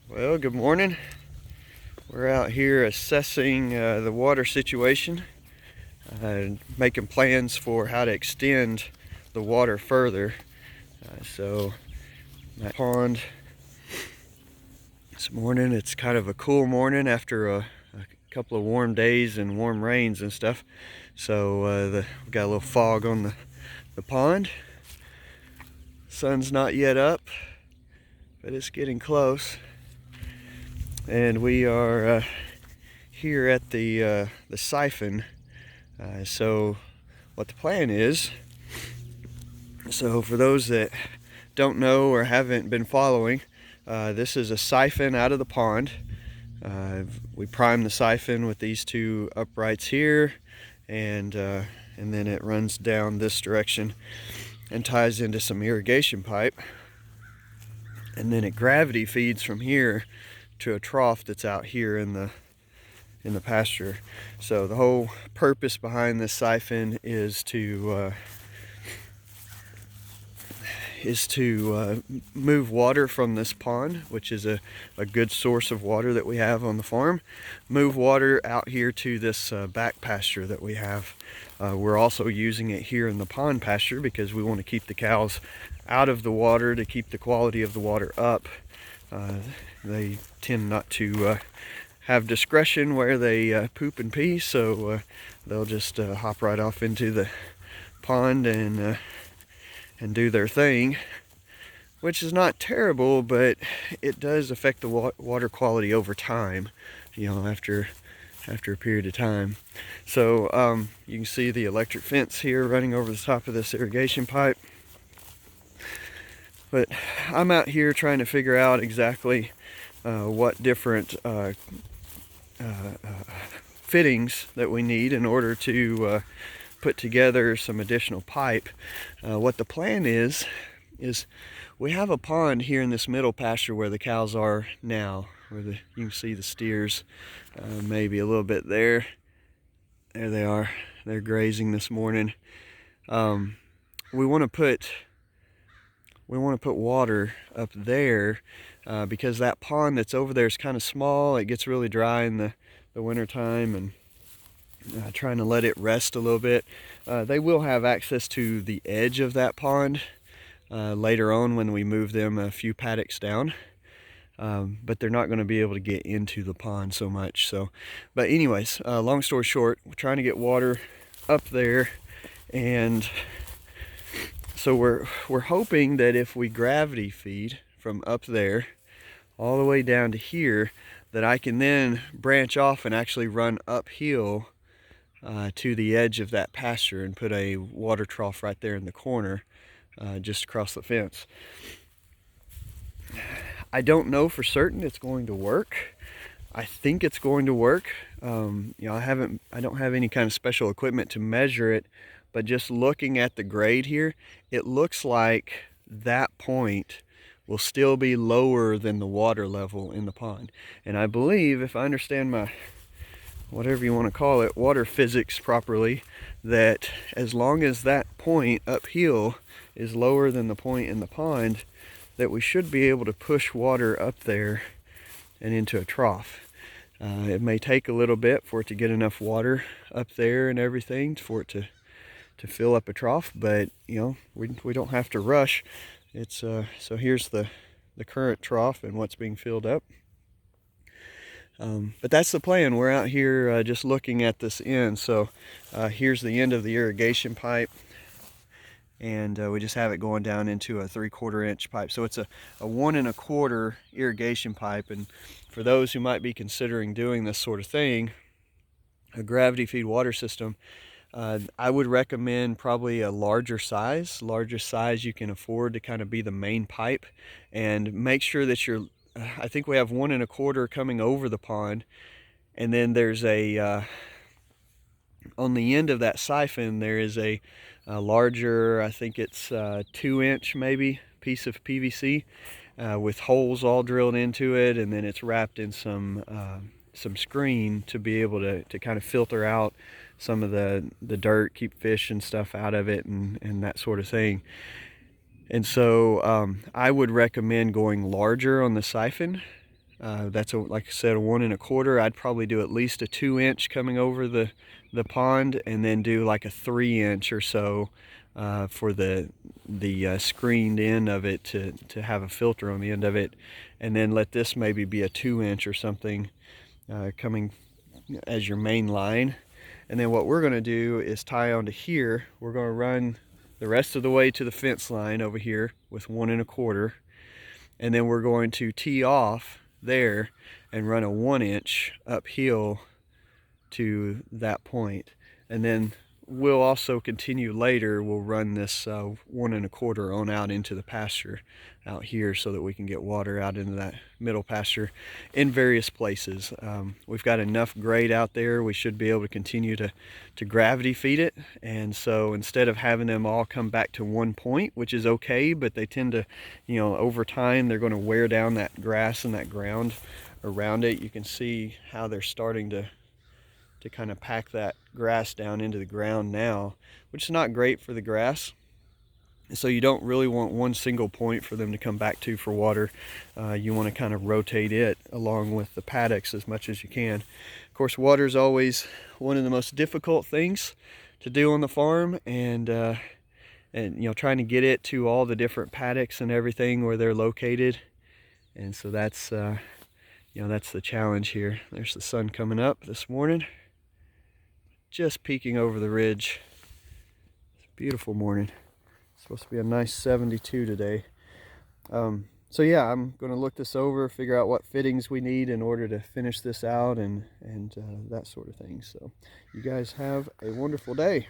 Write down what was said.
Well, good morning. We're out here assessing the water situation, making plans for how to extend the water further. So, that pond this morning, it's kind of a cool morning after a couple of warm days and warm rains and stuff. So, we got a little fog on the pond. Sun's not yet up, but it's getting close. And we are here at the siphon. So what the plan is, so for those that don't know or haven't been following, this is a siphon out of the pond. We prime the siphon with these two uprights here, and then it runs down this direction and ties into some irrigation pipe, and then it gravity feeds from here to a trough that's out here in the pasture. So the whole purpose behind this siphon is to move water from this pond, which is a good source of water that we have on the farm, move water out here to this back pasture that we have. We're also using it here in the pond pasture because we want to keep the cows out of the water to keep the quality of the water up. They tend not to have discretion where they poop and pee, so they'll just hop right off into the pond and do their thing, which is not terrible, but it does affect the water quality over time, after a period of time. So you can see the electric fence here running over the top of this irrigation pipe. But I'm out here trying to figure out exactly what different fittings that we need in order to put together some additional pipe. What the plan is we have a pond here in this middle pasture where the cows are now, where you can see the steers maybe a little bit there. There they are. They're grazing this morning. We want to put water up there because that pond that's over there is kind of small. It gets really dry in the winter time, and trying to let it rest a little bit. They will have access to the edge of that pond later on when we move them a few paddocks down, but they're not going to be able to get into the pond so much. But anyways, long story short, we're trying to get water up there, and so we're hoping that if we gravity feed from up there all the way down to here, that I can then branch off and actually run uphill to the edge of that pasture and put a water trough right there in the corner, just across the fence. I don't know for certain it's going to work. I think it's going to work. I don't have any kind of special equipment to measure it, but just looking at the grade here, it looks like that point will still be lower than the water level in the pond. And I believe, if I understand my, whatever you want to call it, water physics properly, that as long as that point uphill is lower than the point in the pond, that we should be able to push water up there and into a trough. It may take a little bit for it to get enough water up there and everything for it to fill up a trough, but we don't have to rush. It's so here's the current trough and what's being filled up. But that's the plan. We're out here just looking at this end. So here's the end of the irrigation pipe, and we just have it going down into a 3/4 inch pipe. So it's a 1 1/4 irrigation pipe. And for those who might be considering doing this sort of thing, a gravity feed water system, I would recommend probably a largest size you can afford to kind of be the main pipe, and make sure that I think we have 1 1/4 coming over the pond, and then there's on the end of that siphon there is a larger, I think it's 2-inch maybe, piece of PVC with holes all drilled into it, and then it's wrapped in some screen to be able to kind of filter out some of the dirt, keep fish and stuff out of it, and that sort of thing. And so I would recommend going larger on the siphon That's like I said, a 1 1/4. I'd probably do at least a 2-inch coming over the pond, and then do like a 3-inch or so for the screened end of it to have a filter on the end of it, and then let this maybe be a 2-inch or something coming as your main line. And then what we're going to do is tie onto here. We're going to run the rest of the way to the fence line over here with 1 1/4, and then we're going to tee off there and run a 1-inch uphill to that point. And then we'll also continue later. We'll run this 1 1/4 on out into the pasture out here so that we can get water out into that middle pasture in various places. We've got enough grade out there. We should be able to continue to gravity feed it. And so instead of having them all come back to one point, which is okay, but they tend to, you know, over time, they're going to wear down that grass and that ground around it. You can see how they're starting to kind of pack that grass down into the ground now, which is not great for the grass. So you don't really want one single point for them to come back to for water. You want to kind of rotate it along with the paddocks as much as you can. Of course, water is always one of the most difficult things to do on the farm, and you know, trying to get it to all the different paddocks and everything where they're located. And so that's you know, that's the challenge here. There's the sun coming up this morning, just peeking over the ridge. It's a beautiful morning. It's supposed to be a nice 72 today. So yeah, I'm going to look this over, figure out what fittings we need in order to finish this out, and that sort of thing. So you guys have a wonderful day.